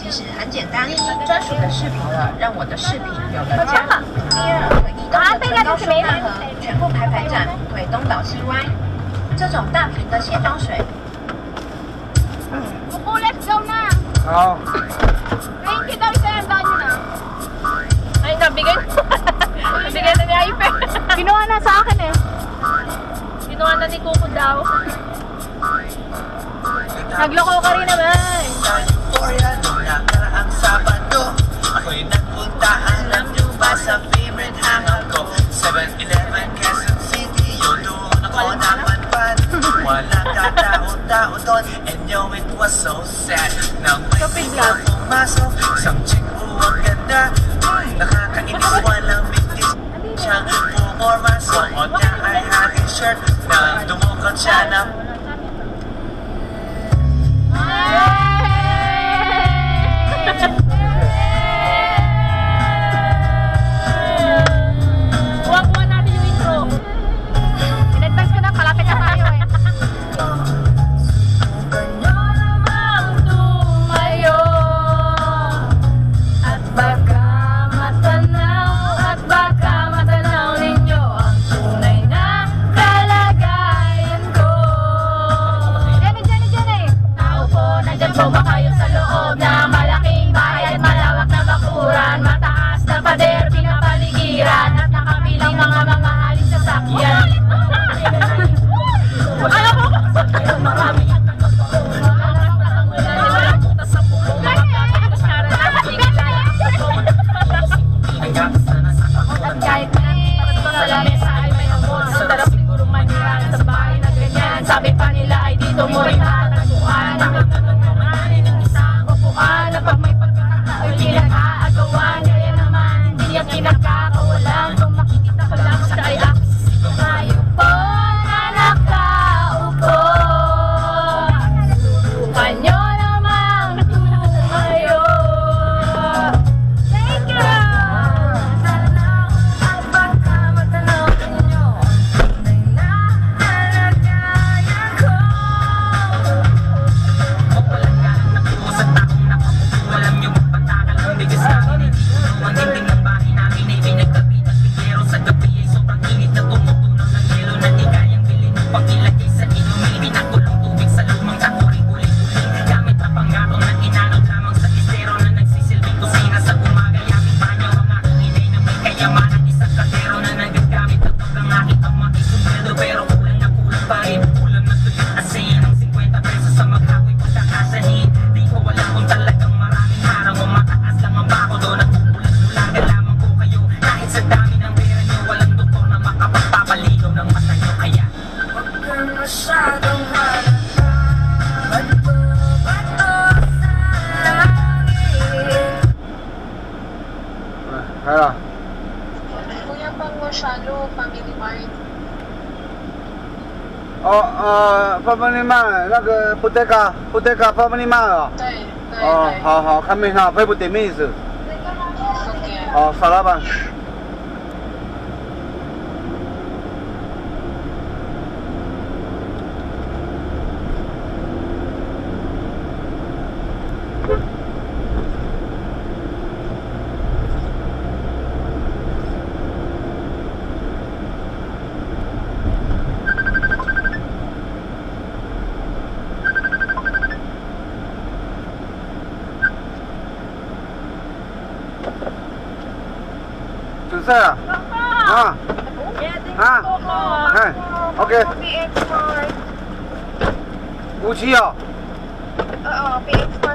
其实很简单，第一，专属的视频了，让我的视频有了家；第二，移动的全高收纳盒，全部排站，腿东倒西歪。这种大瓶的卸妆水。Let's go na! 好。 90,000 sir, ang nyo na. Ay, nabigay. Nabigay na ni Aipe. Kinuha na sa akin eh. Kinuha na ni Kuko daw. Nagloko ka rin naman. Euphoria nung nakaraang Sabado, ako'y nagpunta, alam nyo ba, sa favorite hangout ko, 7-Eleven, Quezon City. Yun, doon ako napadpad. Walang katao-tao doon, and yo, it was so sad. Nang may bigla pumasok, isang chick po ang ganda. Nakakainis, walang bigtis siyang pumorma. Suot niya ay aking shirt, na dumukot siya na Kuha natin yung intro. In-advance ko na, palapit na tayo eh. Kanyo namang tumayo at baka matanaw ninyo ang tunay na kalagayan ko. Jenny! Tao po, nandyan po ba kayo sa loob na malaking bahay at malawak na bakuran, mataas na pader, pinapaligiran at nakabilang mga mamahaling sasakyan. Alam mo ko! Marami at kahit sa lamesa ay may amon, ang sarap siguro manira sa bahay na ganyan. Sabi pa nila ay dito mo rin matatagpuan ang gagawin ng isang upuan na pag may pagkakataoy kinakaagawan. Kaya naman hindi yan kinakakawalan kung makikita ko lang siya ay ngayon po na nakaupo. Subukan nyo namang tumayo. Thank you! At baka matanaw ninyo tunay na kalagayan ko. walang galang na puso sa taong nakapupo. Alam nyo magpatakal ang bigas namin, hindi ang dingding ng bahay namin ay pinagkapit at bigero sa gabi ay sobrang init na tumutunaw ng yelo na di kayang bilhin upang ilagay sa inumin. Pinakulong tubig sa lumang takuring uling-uling gamit na pangako na inanod lamang sa estero na nagsisilbing kusina sa umaga. Yaming banyo ang aking inay na may kayamanan, isang kaldero na nagagamit at ang aking ama isumbrado pero kulang na kulang pa rin. Kulang na tuloy asin ang 50 pesos sa maghakoy pagkakasahin. Di ko alam kung talagang maraming harang o mataas lang ang bako doon at bubulag-bulagan lamang ko kayo. Kahit sa dami ng pera nyo, walang doktor na makapagpapaligaw ng mata nyo. Kaya huwag kang masyadong halata, bato-bato sa langit. Kaya. Kuya Pang Masyalo, Family Mart. Family Mart，那个不得嘎Family Mart哦。对对哦，对。好好，看没看？会不点名意思？ Okay. 哦，沙拉吧。准时啊？啊？啊？哎，OK， PX Mart. 57哦。Oo, PX Mart.